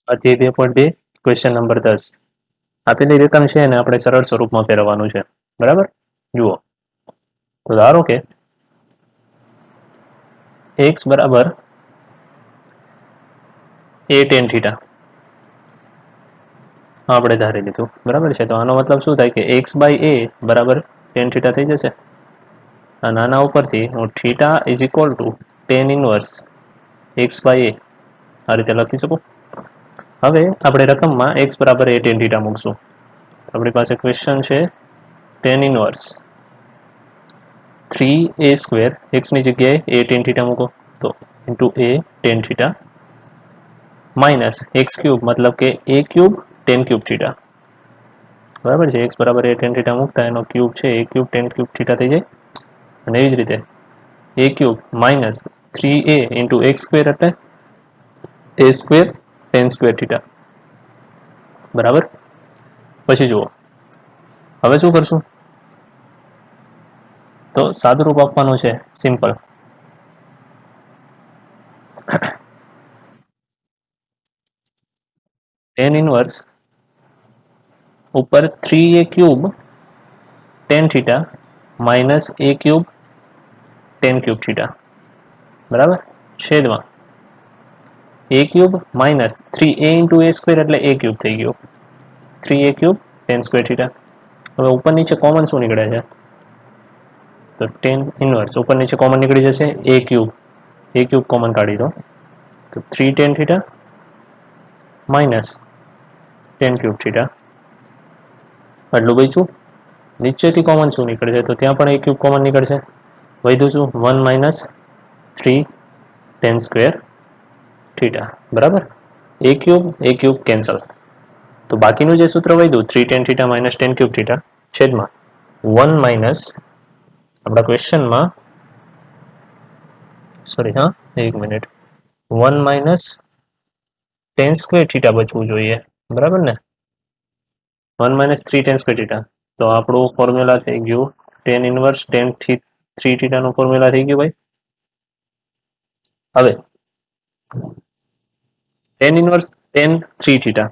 અધ્યાય 2.2 question number 10 આપેલી રકમ છે એને આપણે સરળ સ્વરૂપમાં ફેરવવાનું છે. બરાબર, જુઓ તો ધારો કે x બરાબર a tan થીટા આપણે ધારી લીધું. બરાબર છે, તો આનો મતલબ શું થાય કે x બાય a બરાબર tan થીટા થઈ જશે. અને આના ઉપરથી હું theta is equal to tan inverse x by a આ રીતે લખી શકું. હવે આપણે રકમમાં x બરાબર a tan થીટા મૂકશું. આપણી પાસે ક્વેશ્ચન છે tan inverse 3a square x ની જગ્યાએ a tan થીટા મૂકો તો into a tan theta minus x cube મતલબ કે a cube tan cube theta. બરાબર છે, x બરાબર a tan થીટા મૂકતા એનો ક્યુબ છે a cube tan cube theta થઈ જાય. અને એવી જ રીતે a cube minus 3a into x square એટલે a square tan square theta. બરાબર, પછી જુઓ હવે શું કરશું, તો સાદું રૂપ આપવાનું છે સિમ્પલ. tan ઇનવર્સ ઉપર 3a cube tan theta minus a cube tan cube theta. બરાબર, છેદમાં a cube minus 3a into a square એટલે a ક્યુબ થઈ ગયો 3a cube tan square theta. હવે ઉપર નીચે કોમન શું નીકળે છે, તો tan ઇનવર્સ ઉપર નીચે કોમન નીકળી જશે a ક્યુબ કોમન કાઢી દો તો 3 tan theta minus tan cube theta. આટલું બચ્યું. નીચેથી કોમન શું નીકળશે, તો ત્યાં પણ a ક્યુબ કોમન નીકળશે. વધ્યું શું 1 માઇનસ 3 tan સ્ક્વેર થીટા. બરાબર, a ક્યુબ કેન્સલ. તો બાકીનું જે સૂત્ર વધ્યું 3 tan theta minus tan cube theta છેદમાં 1 માઇનસ આપણા ક્વેશ્ચનમાં સોરી હા એક minute 1 minus tan square theta બચવું જોઈએ. બરાબર ને, 1 માઇનસ 3 tan સ્ક્વેર થીટા. તો આપણું ફોર્મ્યુલા થઈ ગયું tan ઇનવર્સ tan 3 થીટાનું ફોર્મ્યુલા થઈ ગયું ભાઈ. હવે tan ઇનવર્સ tan 3 થીટા,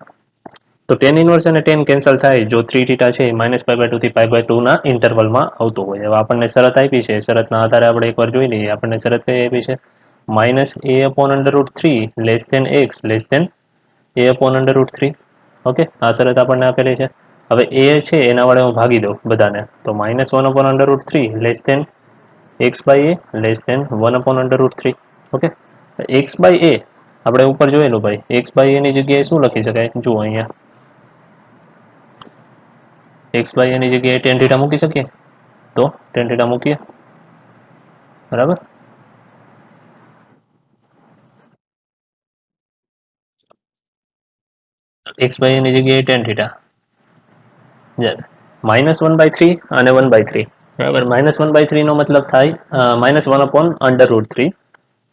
તો tan ઇનવર્સ અને tan કેન્સલ થાય જો 3 થીટા છે -π/2 થી π/2 ના ઇન્ટરવલમાં આવતું હોય. હવે આપણને શરત આપી છે, શરતના આધારે આપણે એકવાર જોઈ લઈએ. આપણને શરત કઈ આપી છે, -a/√3 less than x less than a/√3. Okay, આ શરત આપણને આપેલી છે. હવે a છે એના વડે હું ભાગી દઉં બધાને, તો -1/√3 less than x by a less than 1/√3. Okay, x by a આપણે ઉપર જોયેલું ભાઈ, x બાય a ની જગ્યાએ શું લખી શકાય, જુઓ અહીંયા x બાય a ની જગ્યાએ tan થીટા મૂકી શકીએ, તો tan થીટા મૂકીએ. બરાબર, x બાય a ની જગ્યાએ tan થીટા -1/3 અને 1/3. બરાબર, -1/3 નો મતલબ થાય -1/√3.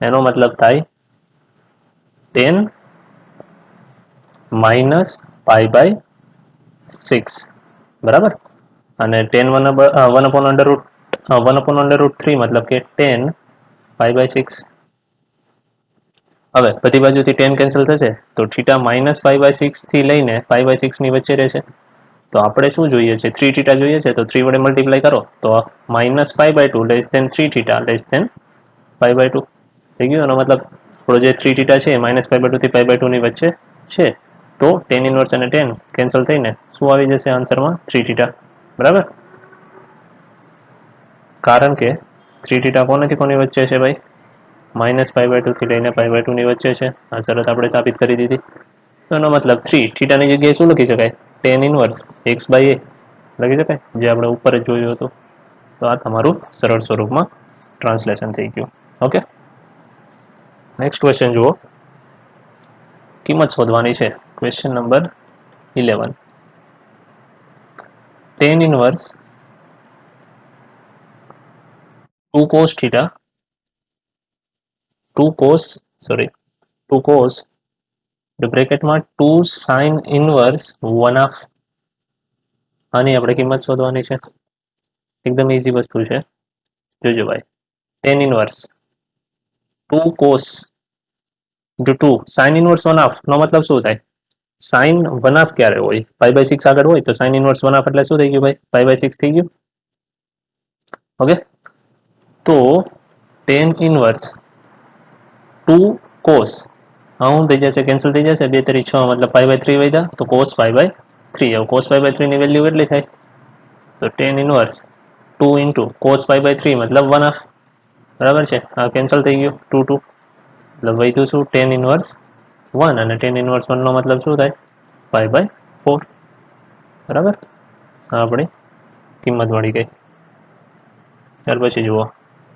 એનો મતલબ થાય tan -π/6. બરાબર, અને tan 1/√3 મતલબ કે tan π/6. હવે બધી બાજુથી tan કેન્સલ થશે તો થીટા -π/6 થી લઈને π/6 ની વચ્ચે રહેશે. તો આપણે શું જોઈએ છે, 3 થીટા જોઈએ છે, તો 3 વડે મલ્ટીપ્લાય કરો તો -π/2 less than 3 theta less than π/2 થઈ ગયું. એનો મતલબ આપણો જે 3 થીટા છે -π/2 થી π/2 ની વચ્ચે છે, તો tan ઇનવર્સ અને tan કેન્સલ થઈને શું આવી જશે આન્સરમાં 3 થીટા. બરાબર, કારણ કે 3 થીટા કોનેથી કોની વચ્ચે છે ભાઈ, -π/2 થી લઈને π/2 ની વચ્ચે છે. આ શરત આપણે સાબિત કરી દીધી. તો એનો મતલબ 3 થીટાની જગ્યાએ શું લખી શકાય, tan inverse x by a લખી શકાય, જે આપણે ઉપર જ જોયું હતું. તો આ તમારું સરળ સ્વરૂપમાં ટ્રાન્સલેશન થઈ ગયું. ઓકે, નેક્સ્ટ ક્વેશ્ચન જુઓ. કિંમત શોધવાની છે. Question number 11. tan inverse 2 cos theta 2 cos બ્રેકેટમાં 2 sin inverse 1/2. આની આપણે કિંમત શોધવાની છે. એકદમ ઈઝી વસ્તુ છે, જોજો ભાઈ. tan inverse 2 cos 2 sin inverse 1/2 નો મતલબ શું થાય, સાઇન વન હાફ ક્યારે હોય? પાઈ બાય સિક્સ આગળ હોય તો સાઇન ઇનવર્સ વન હાફ એટલે શું થઈ ગયું ભાઈ? પાઈ બાય સિક્સ થઈ ગયું. ઓકે, તો ટેન ઇનવર્સ 2 કોસ, હા શું થઈ જશે? કેન્સલ થઈ જશે. 2 તરી 6 મતલબ પાઈ બાય 3 વધ્યા, તો કોસ પાઈ બાય 3. હવે કોસ પાઈ બાય 3 ની વેલ્યુ કેટલી થાય? તો tan inverse 2 into cos pi by 3 મતલબ વન હાફ. બરાબર છે, આ કેન્સલ થઈ ગયું 2 2, મતલબ વધ્યું શું? ટેન ઇનવર્સ 1, અને ટેન ઇનવર્સ 1 નો મતલબ શું થાય? Pi by 4. બરાબર, આ આપણી કિંમત મળી ગઈ. ત્યાર પછી જુઓ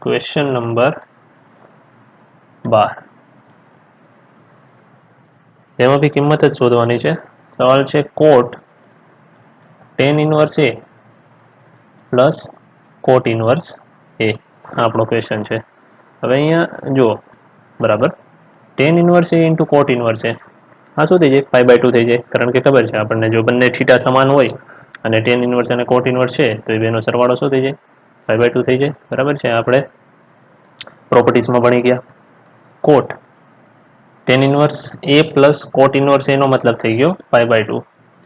ક્વેશ્ચન નંબર 12. તેમાં બી કિંમત જ શોધવાની છે. સવાલ છે કોટ ટેન ઇનવર્સ એ પ્લસ કોટ ઇનવર્સ એ, આપણો ક્વેશ્ચન છે. હવે અહીંયા જુઓ, બરાબર, ટેન ઇનવર્સ એ ઇન્ટુ કોટ ઇનવર્સ એ, આ શું થઈ જાય? પાઈ બાય 2 થઈ જાય, કારણ કે ખબર છે આપણને જો બંને થીટા સમાન હોય અને ટેન ઇનવર્સ અને કોટ ઇનવર્સ છે તો એ બેનો સરવાળો શું થઈ જાય? પાઈ બાય 2 થઈ જાય. બરાબર છે, આપણે પ્રોપર્ટીઝમાં ભણી ગયા. કોટ ટેન ઇનવર્સ એ પ્લસ કોટ ઇનવર્સ એનો મતલબ થઈ ગયો પાઈ બાય 2.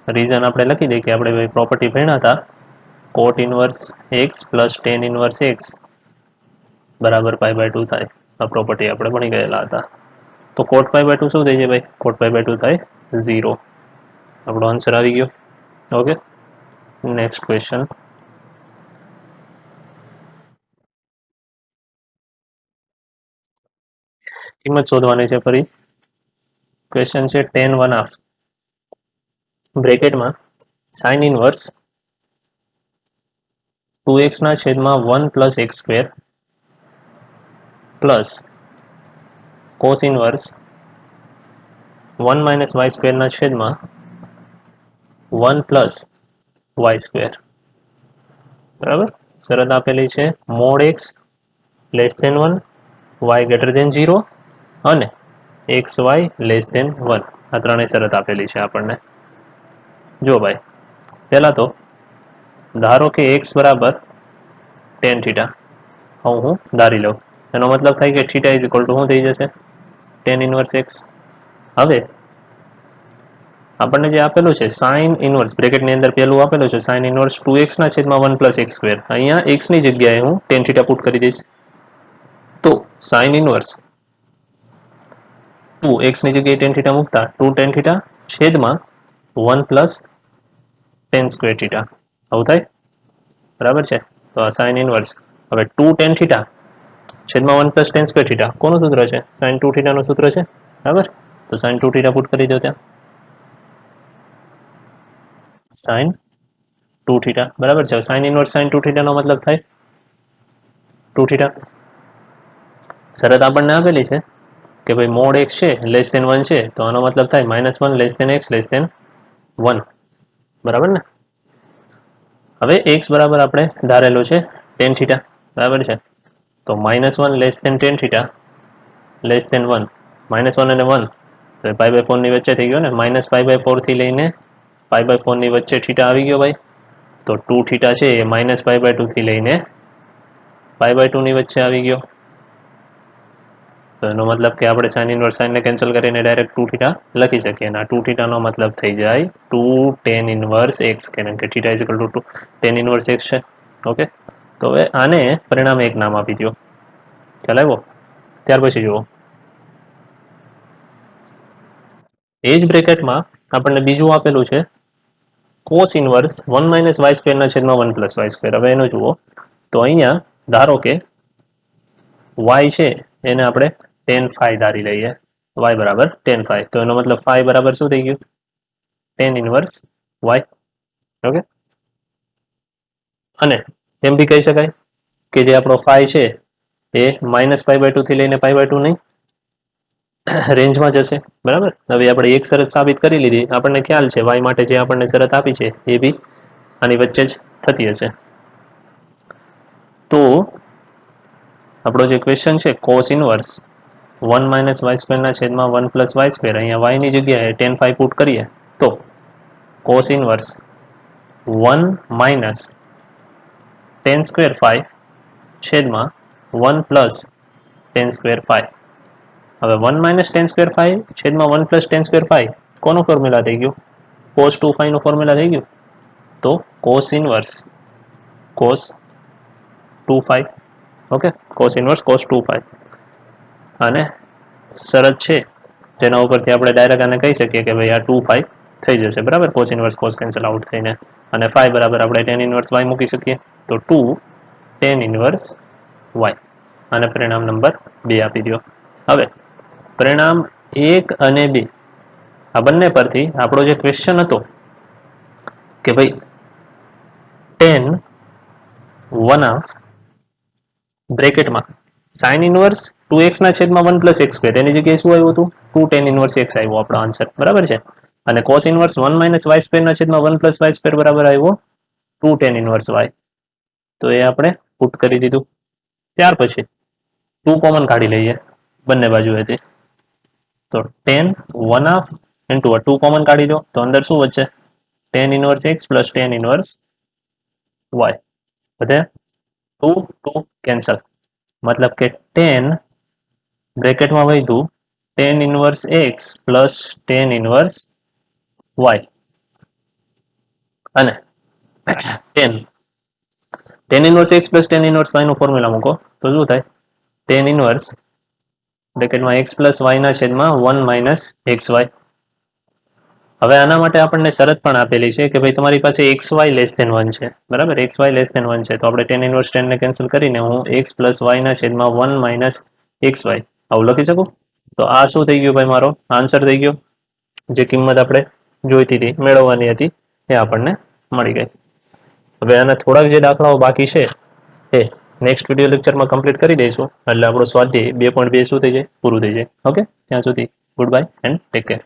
રીઝન આપણે લખી દઈએ કે આપણે પ્રોપર્ટી ભણ્યા હતા, cot inverse x plus tan inverse x બરાબર પાઈ બાય 2 થાય. આ પ્રોપર્ટી આપણે ભણી ગયેલા હતા. તો કોટ પાઈ બાય 2 શું થઈ જાય ભાઈ? કોટ પાઈ બાય 2 થાય 0. આપણો આન્સર આવી ગયો. Okay, next question. કિંમત શોધવાની છે. ફરી ક્વેશ્ચન છે ટેન વન હાફ બ્રેકેટમાં સાઇન ઇનવર્સ 2x ના છેદમાં 1 plus x square plus cos inverse 1 minus y square ના છેદમાં 1 પ્લસ વાય સ્ક્વેર. બરાબર, શરત આપેલી છે mod x less than 1, y greater than 0 અને એક્સ વાય લેસ ધેન 1. આ ત્રણેય શરત આપેલી છે આપણને. જો ભાઈ, પહેલા તો ધારો કે એક્સ બરાબર ટેન થીટા, હું ધારી લઉં, એનો મતલબ થાય કે થીટા ઇઝ ઇક્વલ ટુ શું થઈ જશે? Ten inverse x. હવે આપણને જે આપેલું છે સાઇન ઇનવર્સ બ્રેકેટની અંદર પેલું આપેલું છે સાઇન ઇનવર્સ 2x ના છેદમાં 1 પ્લસ એક્સ સ્ક્વેર. અહીંયા x ની જગ્યાએ હું ટેન થીટા પુટ કરી દઈશ. તો સાઇન ઇનવર્સ 2x ની જગ્યાએ ટેન થીટા મૂકતા 2 ટેન થીટા છેદમાં 1 પ્લસ ટેન સ્ક્વેર થીટા, આવું થાય. બરાબર છે, તો આ સાઇન ઇનવર્સ. હવે 2 ટેન થીટા છેદમાં 1 પ્લસ ટેન સ્ક્વેર થીટા કોનું સૂત્ર છે? સાઇન 2 થીટાનું સૂત્ર છે. બરાબર, તો સાઇન 2 થીટા પુટ કરી દો ત્યાં. સાઇન 2 થીટા બરાબર છે. સાઇન ઇનવર્સ સાઇન 2 થીટા નો મતલબ થાય 2 થીટા. શરત આપણને આપેલી છે કે ભાઈ મોડ એક્સ છે લેસ ધેન 1 છે, તો આનો મતલબ થાય -1 less than x less than 1. બરાબર ને? હવે એક્સ બરાબર આપણે ધારેલું છે ટેન થીટા. બરાબર છે, તો -1 less than tan theta less than 1, -1 અને 1 તો પાઈ બાય 4 ની વચ્ચે થઈ ગયો ને. માઇનસ પાઈ બાય 4 થી લઈને પાઈ બાય 4 ની વચ્ચે થીટા આવી ગયો ભાઈ. તો 2 થીટા છે એ માઇનસ પાઈ બાય 2 થી લઈને પાઈ બાય 2 ની વચ્ચે આવી ગયો. તો એનો મતલબ કે આપણે સાઇન ઇનવર્સ સાઇનને કેન્સલ કરીને ડાયરેક્ટ 2 થીટા લખી શકીએ. અને આ 2 થીટાનો મતલબ થઈ જાય 2 ટેન ઇનવર્સ એક્સ, કારણ કે theta is equal two ten inverse x છે. ઓકે, તો હવે આને પરિણામે એક નામ આપી દો. ખ્યાલ આવ્યો? ત્યાર પછી જુઓ, એ જ બ્રેકેટમાં આપણને બીજું આપેલું છે cos inverse 1 minus y square ના છેદમાં 1 પ્લસ વાય સ્ક્વેર. હવે એનું જુઓ, તો અહીંયા ધારો કે વાય છે એને આપણે ટેન ફાઈ ધારી લઈએ, વાય બરાબર ટેન ફાઈ, તો એનો મતલબ ફાઈ બરાબર શું થઈ ગયું? Tan inverse Y. ઓકે, અને એમ બી કહી શકાય કે જે આપણો ફાઈ છે એ માઇનસ પાઈ બાય 2 થી લઈને પાઈ બાય 2 નહીં રેન્જમાં જશે. બરાબર, હવે આપણે એક શરત સાબિત કરી લીધી. આપણને ખ્યાલ છે વાય માટે જે આપણને શરત આપી છે એ બી આની વચ્ચે જ થતી હશે. તો આપણો જે ક્વેશ્ચન છે cos inverse 1 minus y square ના છેદમાં 1 પ્લસ વાય સ્ક્વેર, અહીંયા વાય ની જગ્યાએ ટેન ફાઈ પુટ કરીએ તો cos inverse 1 minus tan square phi છેદમાં 1 પ્લસ ટેન સ્ક્વેર ફાઈ. હવે 1 માઇનસ ટેન સ્ક્વેર ફાઈ છેદમાં 1 પ્લસ ટેન સ્ક્વેર ફાઈ કોનું ફોર્મ્યુલા થઈ ગયું? cos 2 નું ફોર્મ્યુલા થઈ ગયું. તો cos inverse cos 2 okay, cos inverse cos 2 અને શરત છે જેના ઉપરથી આપણે ડાયરેક્ટ આને કહી શકીએ કે ભાઈ આ 2 થઈ જશે, બરાબર. cos inverse cos cancel out થઈને અને phi બરાબર આપણે tan ઇનવર્સ y મૂકી શકીએ, તો 2 tan ઇનવર્સ y અને પરિણામ નંબર 2 આપી દો. હવે પરિણામ 1 અને 2 આ બંને પરથી આપણો જે ક્વેશ્ચન હતો કે ભાઈ tan 1 બ્રેકેટમાં sin ઇનવર્સ 2x ના છેદમાં 1 પ્લસ x સ્ક્વેર એની જગ્યાએ શું આવ્યું હતું? 2 tan ઇનવર્સ x આવ્યો આપણો આન્સર, બરાબર છે. અને cos inverse 1 minus y square ના છેદમાં 1 પ્લસ y સ્ક્વેર બરાબર આવ્યો 2 tan ઇનવર્સ y. તો એ આપણે પુટ કરી દીધું. ત્યાર પછી 2 કોમન કાઢી લઈએ બંને બાજુએથી, તો tan 1 ઇન્ટુ 2 કોમન કાઢી દો તો અંદર શું વધશે? tan inverse x plus tan inverse y વધે 2 2 કેન્સલ, મતલબ કે tan બ્રેકેટમાં વધ્યું tan inverse x plus tan inverse y અને tan inverse x plus tan inverse y નું ફોર્મ્યુલા મૂકો તો શું થાય? tan ઇનવર્સ બ્રેકેટમાં x પ્લસ y ના છેદમાં 1 માઇનસ xy. હવે આના માટે આપણને શરત પણ આપેલી છે કે ભાઈ તમારી પાસે xy લેસ ધેન 1 છે, બરાબર. xy લેસ ધેન 1 છે તો આપણે tan ઇનવર્સ tan ને કેન્સલ કરીને હું x પ્લસ y ના છેદમાં 1 માઇનસ xy આવું લખી શકું. તો આ શું થઈ ગયું ભાઈ? મારો આન્સર થઈ ગયો. જે કિંમત આપણે જોઈતી હતી, મેળવવાની હતી, એ આપણને મળી ગઈ. હવે આના થોડાક જે દાખલાઓ બાકી છે એ નેક્સ્ટ વિડીયો લેક્ચરમાં કમ્પ્લીટ કરી દઈશું, એટલે આપણો સ્વાધ્યાય 2.2 શું થઈ જાય? પૂરું થઈ જાય. ઓકે, ત્યાં સુધી good bye and take care.